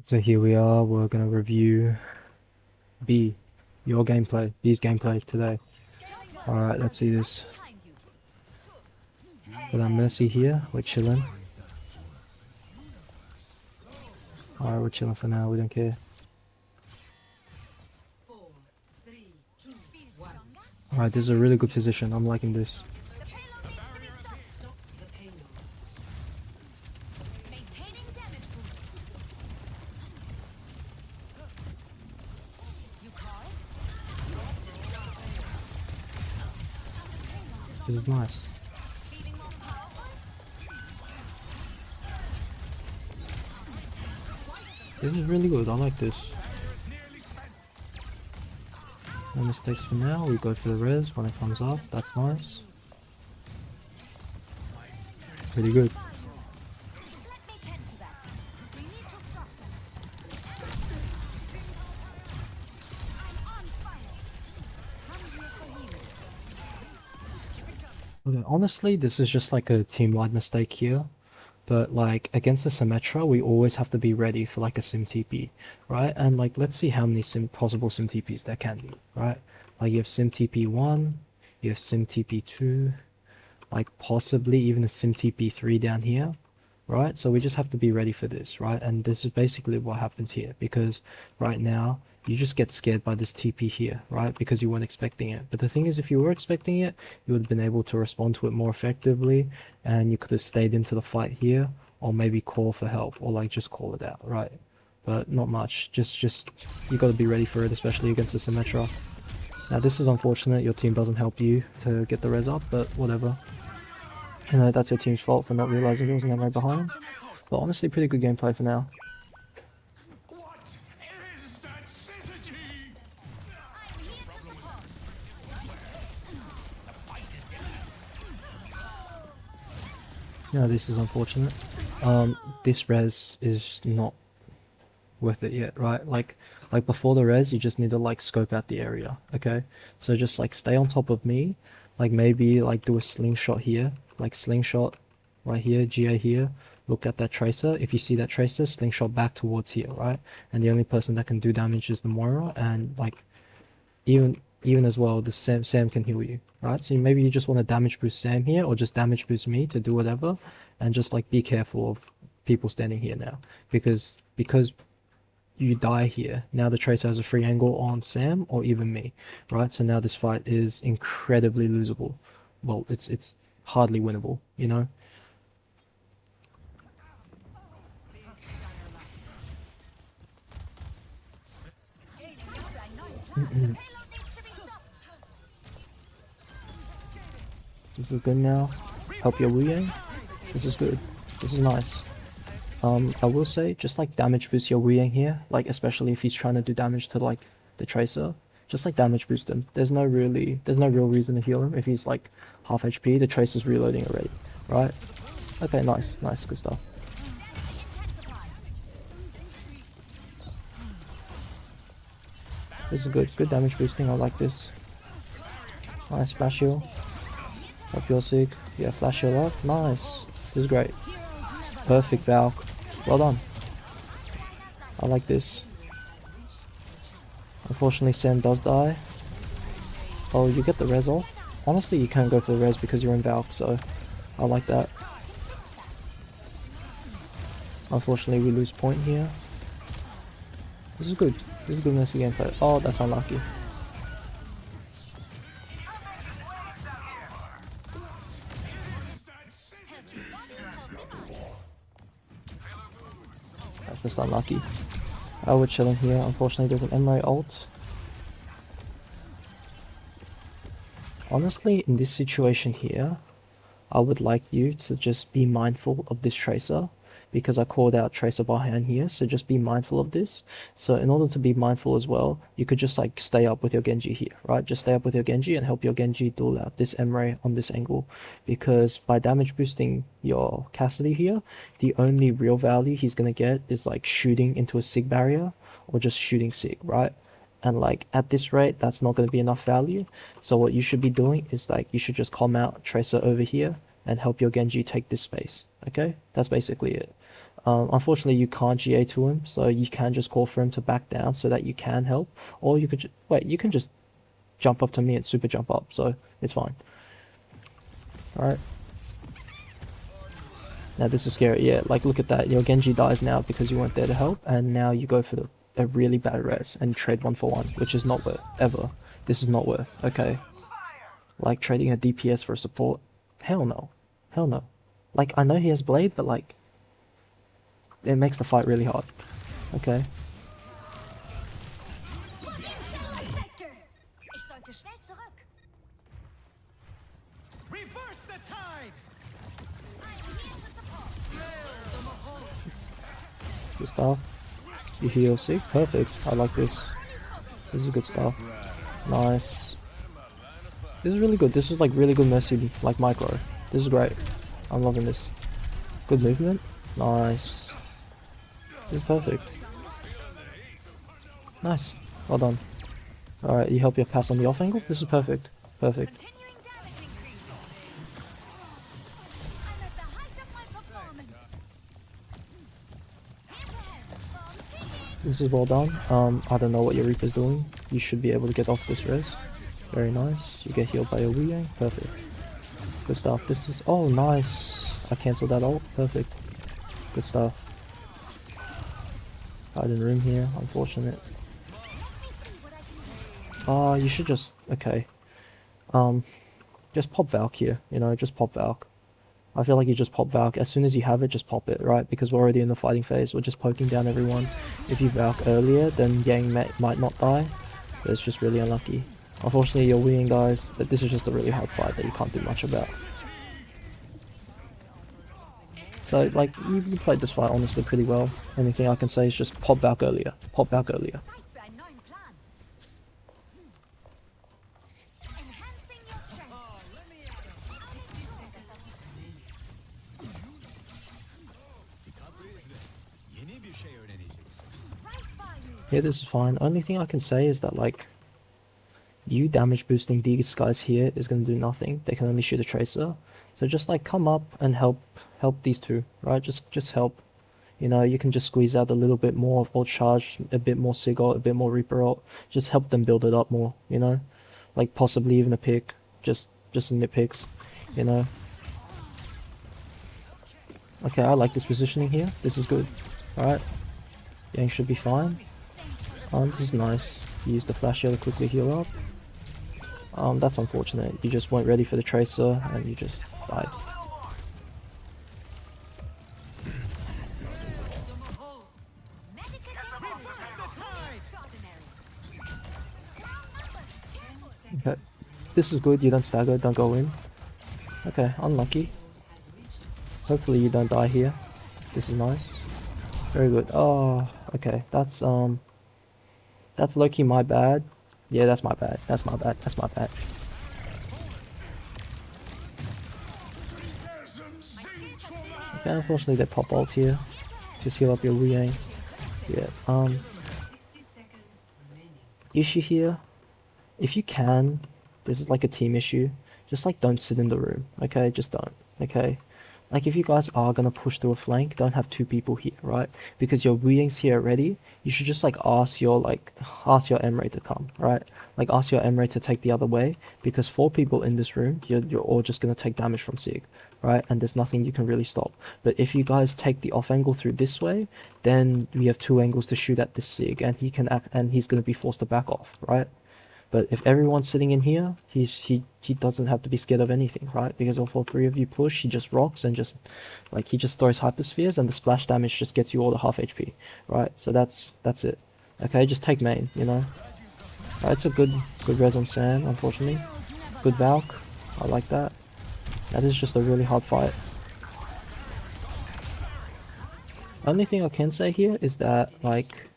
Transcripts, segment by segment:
So here we are, we're gonna review B's gameplay today. Alright, let's see this. Got our Mercy here, we're chilling. Alright, we're chilling for now, we don't care. Alright, this is a really good position, I'm liking this. This is nice. This is really good, I like this. No mistakes for now, we go for the res when it comes up, that's nice. Pretty good. Okay, honestly, this is just like a team-wide mistake here. But like against the Symmetra, we always have to be ready for like a Sim TP, right? And like let's see how many possible Sim TPs there can be, right? Like you have Sim TP 1, you have Sim TP 2, like possibly even a Sim TP 3 down here, right? So we just have to be ready for this, right? And this is basically what happens here, because right now you just get scared by this TP here, right? Because you weren't expecting it. But the thing is, if you were expecting it, you would have been able to respond to it more effectively, and you could have stayed into the fight here, or maybe call for help, or like just call it out, right? But not much. Just you got to be ready for it, especially against the Symmetra. Now this is unfortunate. Your team doesn't help you to get the res up, but whatever. You know, that's your team's fault for not realizing there was an MO behind. But honestly, pretty good gameplay for now. Yeah, this is unfortunate. This res is not worth it yet, right? Like before the res, you just need to like scope out the area, okay? So just like stay on top of me, like maybe like do a slingshot here, like slingshot right here, GA here, look at that tracer. If you see that tracer, slingshot back towards here, right? And the only person that can do damage is the Moira, and like even as well, the Sam can heal you, right? So maybe you just want to damage boost Sam here, or just damage boost me to do whatever, and just like be careful of people standing here now, because you die here. Now the Tracer has a free angle on Sam or even me, right? So now this fight is incredibly losable. Well, it's hardly winnable, you know? This is good now. Help your Wu Yang. This is good. This is nice. I will say, just like damage boost your Wu Yang here, like especially if he's trying to do damage to like the Tracer, just like damage boost him. There's no real reason to heal him if he's like half HP. The Tracer's reloading already, right? Okay, nice, good stuff. This is good damage boosting. I like this. Nice flash heal. Hope you're sick. Yeah, flash heal up. Nice. This is great. Perfect Valk. Well done. I like this. Unfortunately, Sam does die. Oh, you get the res off. Honestly, you can't go for the res because you're in Valk, so I like that. Unfortunately, we lose point here. This is good. This is good Mercy gameplay. Oh, that's unlucky. That's just unlucky. We're chilling here. Unfortunately, there's an Emre ult. Honestly, in this situation here, I would like you to just be mindful of this Tracer, because I called out Tracer behind here, so just be mindful of this. So in order to be mindful as well, you could just like stay up with your Genji here, right? Just stay up with your Genji and help your Genji duel out this Emre on this angle, because by damage boosting your Cassidy here, the only real value he's gonna get is like shooting into a Sig barrier or just shooting Sig, right? And like at this rate, that's not going to be enough value. So what you should be doing is like you should just calm out Tracer over here and help your Genji take this space. Okay, that's basically it. Unfortunately, you can't GA to him, so you can just call for him to back down so that you can help, or you could wait. You can just jump up to me and super jump up, so it's fine. All right. Now this is scary. Yeah, like look at that. Your Genji dies now because you weren't there to help, and now you go for a really bad res and trade 1-for-1, which is not worth ever. This is not worth. Okay. Like trading a DPS for a support. Hell no. Hell no. Like I know he has blade, but like it makes the fight really hard. Okay. Reverse the tide. Good stuff. You heal sick. Perfect. I like this. This is good stuff. Nice. This is really good. This is like really good mercy, like micro. This is great. I'm loving this. Good movement. Nice. This is perfect. Nice. Well done. Alright, you help your pass on the off angle. This is perfect. Perfect. This is well done. I don't know what your Reaper's doing. You should be able to get off this res. Very nice. You get healed by your Wu Yang. Perfect. Good stuff. This is... Oh, nice. I cancelled that ult. Perfect. Good stuff. Hiding room here. Unfortunate. You should just... Okay. Just pop Valk here. You know, just pop Valk. I feel like you just pop Valk. As soon as you have it, just pop it, right? Because we're already in the fighting phase. We're just poking down everyone. If you Valk earlier, then Yang might not die. But it's just really unlucky. Unfortunately, you're winning, guys. But this is just a really hard fight that you can't do much about. So, like, you played this fight honestly pretty well. Anything I can say is just pop Valk earlier. Pop Valk earlier. Yeah, this is fine. Only thing I can say is that, like, you damage boosting these guys here is going to do nothing. They can only shoot a tracer. So just, like, come up and help these two, right? Just help. You know, you can just squeeze out a little bit more of ult charge, a bit more Sig ult, a bit more Reaper ult. Just help them build it up more, you know? Like, possibly even a pick. Just some nitpicks, you know? Okay, I like this positioning here. This is good. Alright. Yang should be fine. This is nice. You use the flash here to quickly heal up. That's unfortunate. You just weren't ready for the tracer and you just died. Okay. This is good. You don't stagger, don't go in. Okay, unlucky. Hopefully you don't die here. This is nice. Very good. Oh, okay. That's low-key my bad. Yeah, that's my bad. That's my bad. That's my bad. Okay, unfortunately they pop ult here. Just heal up your Wu Yang. Yeah, issue here. If you can, this is like a team issue. Just like don't sit in the room, okay? Just don't, okay? Like if you guys are gonna push through a flank, don't have two people here, right? Because your Wu Yang's here already. You should just like ask your Emre to come, right? Like ask your Emre to take the other way, because 4 people in this room, you're all just gonna take damage from Sig, right? And there's nothing you can really stop. But if you guys take the off angle through this way, then we have 2 angles to shoot at this Sig, and he's gonna be forced to back off, right? But if everyone's sitting in here, he doesn't have to be scared of anything, right? Because if all 3 of you push, he just rocks and he just throws hyperspheres, and the splash damage just gets you all to half HP, right? So that's it. Okay, just take main, you know. Right, it's a good res on Sam, unfortunately. Good Valk, I like that. That is just a really hard fight. Only thing I can say here is that like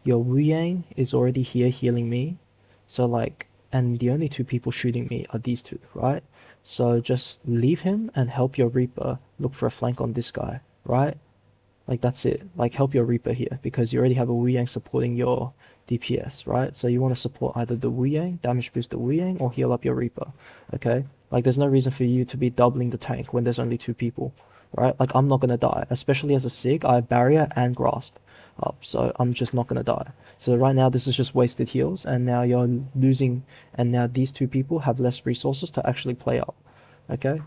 your Wu Yang is already here healing me. So like, and the only 2 people shooting me are these 2, right? So just leave him and help your Reaper look for a flank on this guy, right? Like that's it. Like help your Reaper here, because you already have a Wu Yang supporting your DPS, right? So you want to support either the Wu Yang, damage boost the Wu Yang, or heal up your Reaper, okay? Like there's no reason for you to be doubling the tank when there's only 2 people, right? Like, I'm not gonna die. Especially as a Sig, I have Barrier and Grasp up, so I'm just not gonna die. So right now, this is just wasted heals, and now you're losing, and now these two people have less resources to actually play up, okay?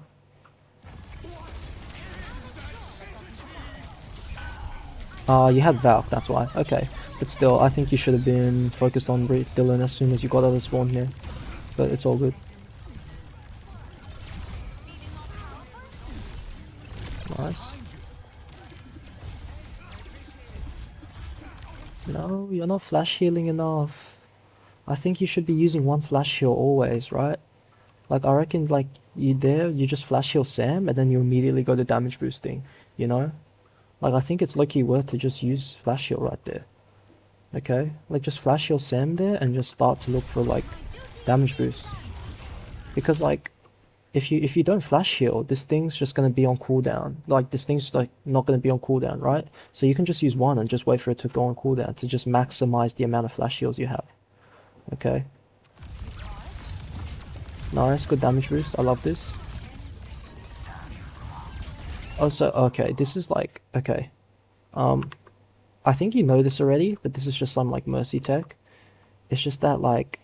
You had Valk, that's why. Okay. But still, I think you should have been focused on Dylan as soon as you got out of spawn here. But it's all good. Nice. No, you're not flash healing enough. I think you should be using one flash heal always, right? Like, I reckon, like, you just flash heal Sam, and then you immediately go to damage boosting, you know? Like, I think it's low-key worth to just use flash heal right there. Okay? Like, just flash heal Sam there, and just start to look for, like, damage boost. Because, like, if you don't flash heal, this thing's just gonna be on cooldown. Like, this thing's like not gonna be on cooldown, right? So you can just use one and just wait for it to go on cooldown to just maximize the amount of flash heals you have. Okay. Nice, good damage boost. I love this. Also, okay, this is like, okay. I think you know this already, but this is just some like mercy tech. It's just that like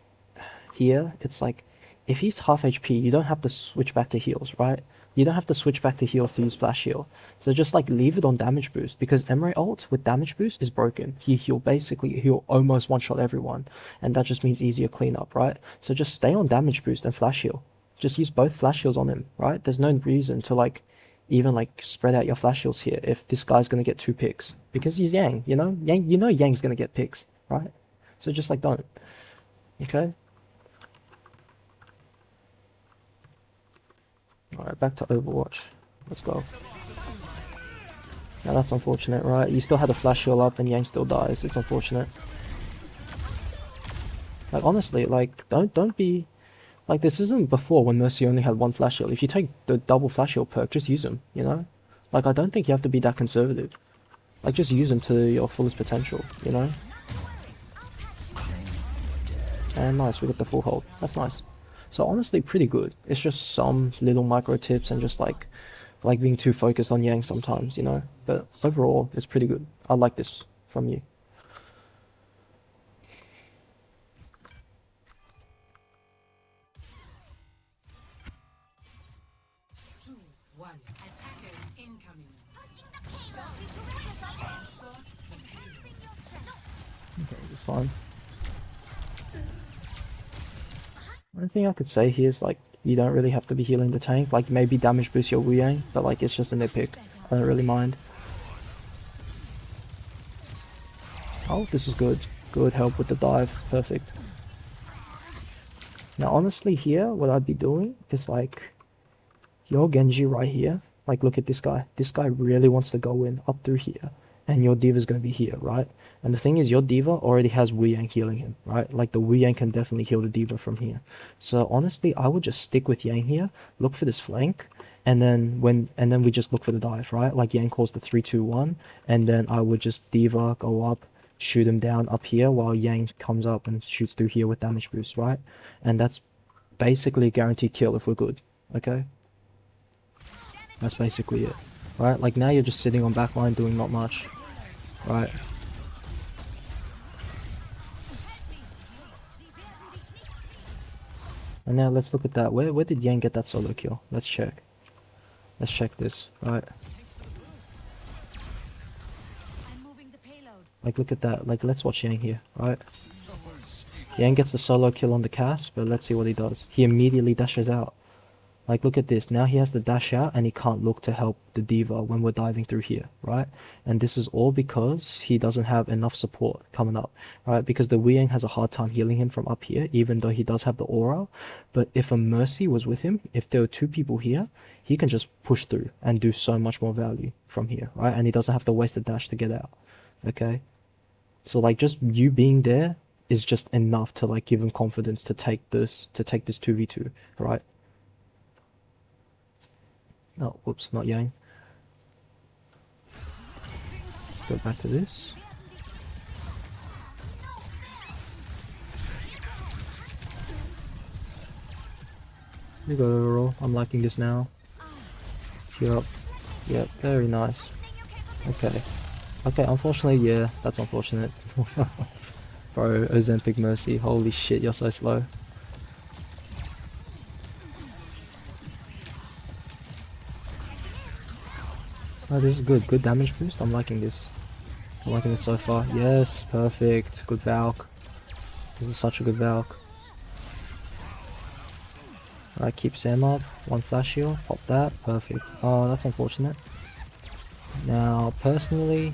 here, it's like if he's half HP, you don't have to switch back to heals, right? You don't have to switch back to heals to use flash heal. So just like leave it on damage boost because Emre ult with damage boost is broken. He'll almost one shot everyone, and that just means easier cleanup, right? So just stay on damage boost and flash heal. Just use both flash heals on him, right? There's no reason to like even like spread out your flash heals here if this guy's gonna get 2 picks because he's Yang, you know? Yang's gonna get picks, right? So just like don't. Okay. Alright, back to Overwatch. Let's go. Now that's unfortunate, right? You still had a flash heal up and Yang still dies. It's unfortunate. Like honestly, like don't be like this isn't before when Mercy only had one flash heal. If you take the double flash heal perk, just use them, you know? Like I don't think you have to be that conservative. Like just use them to your fullest potential, you know? And nice, we got the full hold. That's nice. So honestly, pretty good. It's just some little micro tips and just like being too focused on Yang sometimes, you know? But overall, it's pretty good. I like this from you. Okay, fine. One thing I could say here is like you don't really have to be healing the tank. Like maybe damage boost your Wu Yang, but like it's just a nitpick. I don't really mind. Oh, this is good. Good help with the dive. Perfect. Now honestly here, what I'd be doing is like your Genji right here. Like look at this guy. This guy really wants to go in up through here. And your Diva's gonna be here, right? And the thing is your Diva already has Wu Yang healing him, right? Like the Wu Yang can definitely heal the Diva from here. So honestly, I would just stick with Yang here, look for this flank, and then we just look for the dive, right? Like Yang calls the 3-2-1, and then I would just Diva go up, shoot him down up here while Yang comes up and shoots through here with damage boost, right? And that's basically a guaranteed kill if we're good, okay? That's basically it. Right, like now you're just sitting on backline doing not much. Right. And now let's look at that. Where did Yang get that solo kill? Let's check. Let's check this. Right. Like look at that. Like let's watch Yang here. Right. Yang gets the solo kill on the cast, but let's see what he does. He immediately dashes out. Like, look at this. Now he has to dash out and he can't look to help the Diva when we're diving through here, right? And this is all because he doesn't have enough support coming up, right? Because the Wu Yang has a hard time healing him from up here, even though he does have the aura. But if a Mercy was with him, if there were 2 people here, he can just push through and do so much more value from here, right? And he doesn't have to waste a dash to get out, okay? So, like, just you being there is just enough to, like, give him confidence to take this 2v2, right? Oh, whoops, not Yang. Go back to this. We go overall. I'm liking this now. Heal up. Yep, very nice. Okay. Okay, unfortunately, yeah, that's unfortunate. Bro, Ozempic Mercy, holy shit, you're so slow. Oh, this is good. Good damage boost. I'm liking this. I'm liking it so far. Yes, perfect. Good Valk. This is such a good Valk. Alright, keep Sam up. One flash heal. Pop that. Perfect. Oh, that's unfortunate. Now, personally,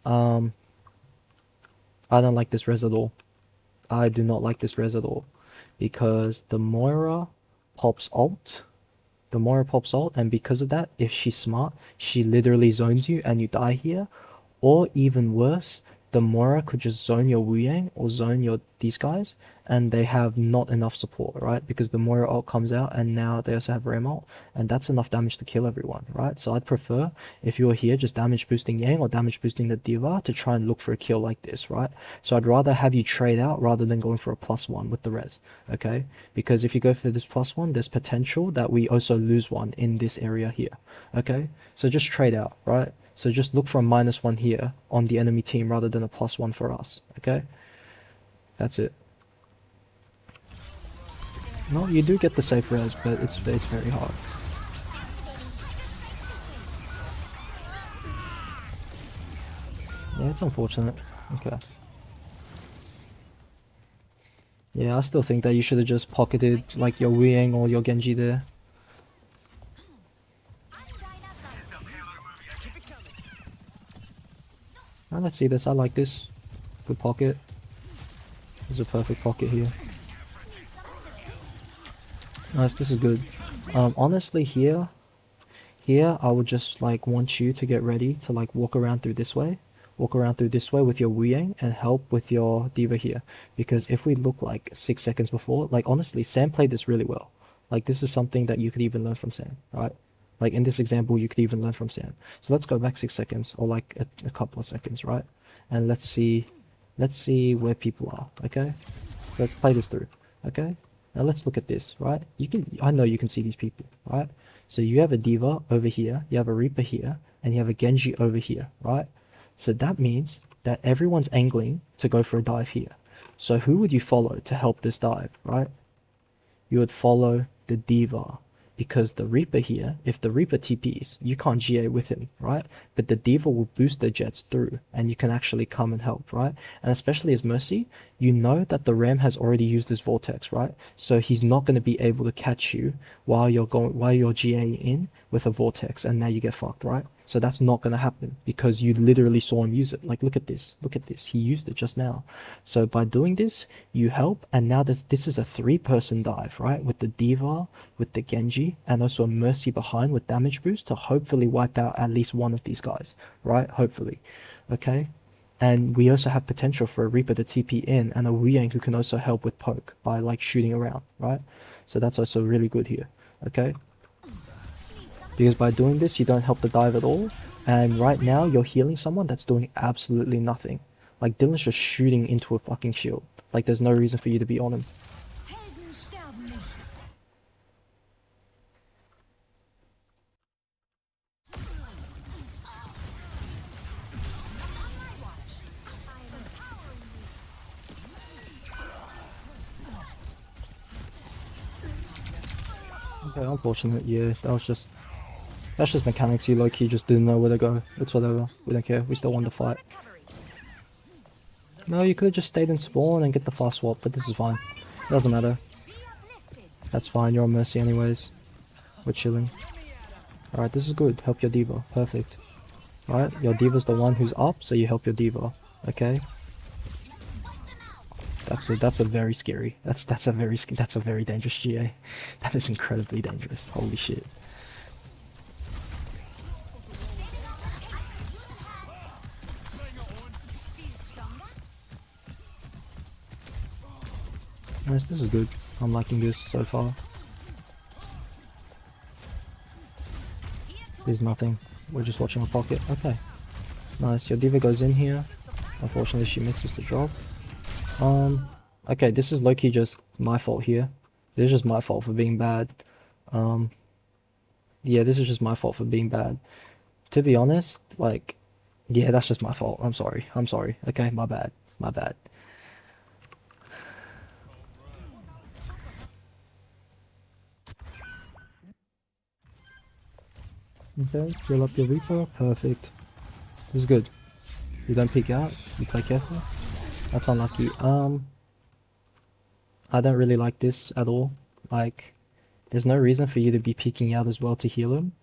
um, I don't like this res at all. I do not like this res at all. Because the Moira pops ult. The Moira pops ult, and because of that, if she's smart, she literally zones you and you die here. Or even worse, the Moira could just zone your Wu Yang or zone your these guys, and they have not enough support, right? Because the Moira ult comes out, and now they also have Ram ult, and that's enough damage to kill everyone, right? So I'd prefer, if you're here just damage boosting Yang or damage boosting the D.Va, to try and look for a kill like this, right? So I'd rather have you trade out rather than going for a +1 with the res, okay? Because if you go for this +1, there's potential that we also lose one in this area here, okay? So just trade out, right? So just look for a -1 here on the enemy team rather than a +1 for us, okay? That's it. No, you do get the safe res, but it's very hard. Yeah, it's unfortunate. Okay. Yeah, I still think that you should have just pocketed like your Wu Yang or your Genji there. Alright, let's see this. I like this. Good pocket. There's a perfect pocket here. Nice, this is good. Honestly, here I would just like want you to get ready to like walk around through this way. Walk around through this way with your Wu Yang and help with your D.Va here. Because if we look like 6 seconds before, like honestly, Sam played this really well. Like this is something that you could even learn from Sam, right? Like in this example, you could even learn from Sam. So let's go back 6 seconds or like a couple of seconds, right? And let's see where people are, okay? Let's play this through, okay? Now let's look at this, right? I know you can see these people, right? So you have a D.Va over here, you have a Reaper here, and you have a Genji over here, right? So that means that everyone's angling to go for a dive here. So who would you follow to help this dive, right? You would follow the D.Va. Because the Reaper here, if the Reaper TPs, you can't GA with him, right? But the D.Va will boost the jets through, and you can actually come and help, right? And especially as Mercy, you know that the Ram has already used his Vortex, right? So he's not going to be able to catch you while you're GAing in with a Vortex, and now you get fucked, right? So that's not going to happen because you literally saw him use it. Like, look at this. Look at this. He used it just now. So by doing this, you help. And now this is a 3-person dive, right? With the D.Va, with the Genji, and also a Mercy behind with damage boost to hopefully wipe out at least one of these guys, right? Hopefully. Okay? And we also have potential for a Reaper to TP in and a Wu Yang who can also help with poke by like shooting around, right? So that's also really good here. Okay? Because by doing this, you don't help the dive at all. And right now, you're healing someone that's doing absolutely nothing. Like, Dylan's just shooting into a fucking shield. Like, there's no reason for you to be on him. Okay, unfortunate, yeah. That's just mechanics. You low-key just didn't know where to go. It's whatever. We don't care. We still won the fight. No, you could have just stayed in spawn and get the fast swap, but this is fine. It doesn't matter. That's fine. You're on Mercy anyways. We're chilling. Alright, this is good. Help your D.Va. Perfect. Alright, your D.Va's the one who's up, so you help your D.Va. Okay? That's a very scary. That's a very dangerous GA. That is incredibly dangerous. Holy shit. Nice, this is good. I'm liking this so far. There's nothing. We're just watching a pocket. Okay. Nice. Your D.Va goes in here. Unfortunately, she misses the drop. Okay, this is low-key just my fault here. This is just my fault for being bad. Yeah, this is just my fault for being bad. To be honest, like, yeah, that's just my fault. I'm sorry. I'm sorry. Okay, my bad. My bad. Okay, fill up your Reaper. Perfect. This is good. You don't peek out. You play careful. That's unlucky. I don't really like this at all. Like, there's no reason for you to be peeking out as well to heal him.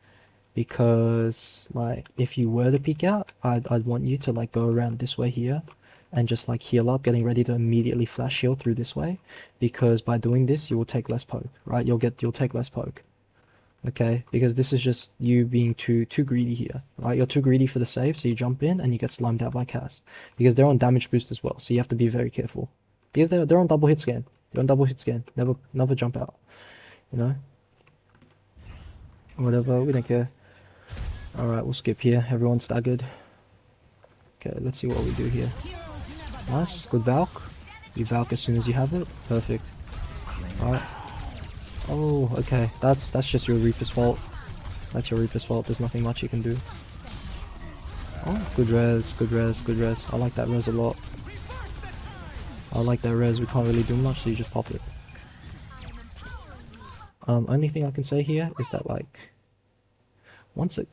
Because, like, if you were to peek out, I'd want you to, like, go around this way here. And just, like, heal up, getting ready to immediately flash heal through this way. Because by doing this, you will take less poke, right? You'll take less poke. Okay, because this is just you being too greedy here, right? You're too greedy for the save, so you jump in and you get slimed out by Cass. Because they're on damage boost as well, so you have to be very careful. Because they're on double hit scan. They're on double hit scan. Never jump out. You know? Whatever, we don't care. Alright, we'll skip here. Everyone's staggered. Okay, let's see what we do here. Nice, good Valk. You Valk as soon as you have it. Perfect. Alright. Oh, okay. That's just your Reaper's fault. That's your Reaper's fault. There's nothing much you can do. Oh, good res, good res, good res. I like that res a lot. I like that res. We can't really do much, so you just pop it. Only thing I can say here is that, like, once it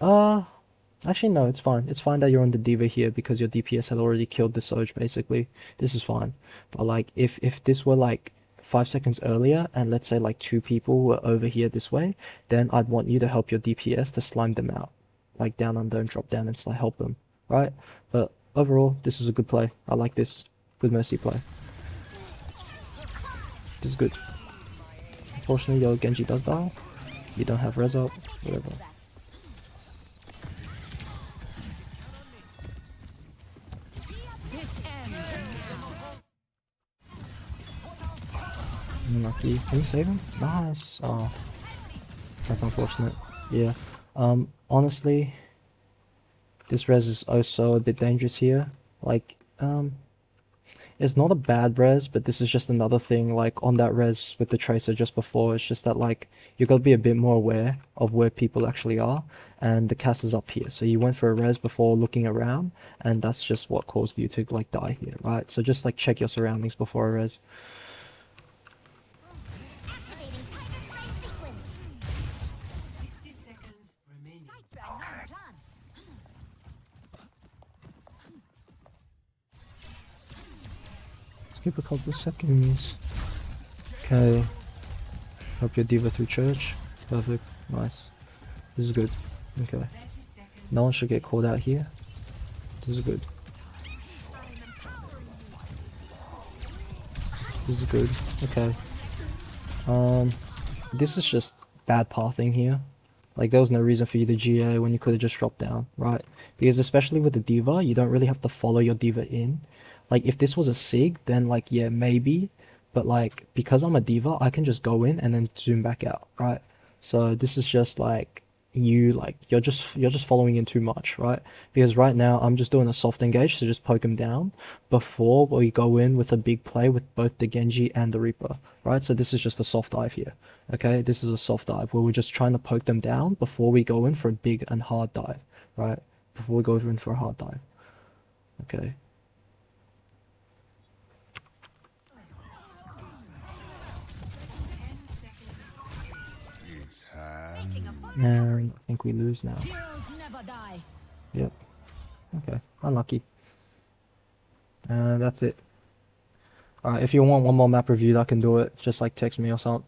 actually no, it's fine. It's fine that you're on the D.Va here because your DPS had already killed the Surge basically. This is fine. But like if this were like 5 seconds earlier and let's say like 2 people were over here this way, then I'd want you to help your DPS to slime them out. Like down under and drop down and help them. Right? But overall, this is a good play. I like this. Good Mercy play. This is good. Unfortunately your Genji does die. You don't have res up, whatever. Unlucky. Can you save him? Nice. Oh, that's unfortunate. Yeah. Honestly, this res is also a bit dangerous here. Like, it's not a bad res, but this is just another thing, like, on that res with the Tracer just before, it's just that, like, you gotta be a bit more aware of where people actually are, and the cast is up here, so you went for a res before looking around, and that's just what caused you to, like, die here, right? So just, like, check your surroundings before a res. Skip a couple of seconds. Okay. Help your D.Va through church. Perfect. Nice. This is good. Okay. No one should get called out here. This is good. This is good. Okay. This is just bad pathing here. Like, there was no reason for you to GA when you could have just dropped down, right? Because especially with the D.Va, you don't really have to follow your D.Va in. Like, if this was a SIG, then, like, yeah, maybe. But, like, because I'm a D.Va, I can just go in and then zoom back out, right? So this is just, like, you're just following in too much, right? Because right now, I'm just doing a soft engage to just poke him down before we go in with a big play with both the Genji and the Reaper, right? So this is just a soft dive here, okay? This is a soft dive where we're just trying to poke them down before we go in for a big and hard dive, right? Before we go in for a hard dive, okay? And I think we lose now. Yep. Okay. Unlucky. And that's it. Alright, if you want one more map reviewed, I can do it. Just like text me or something.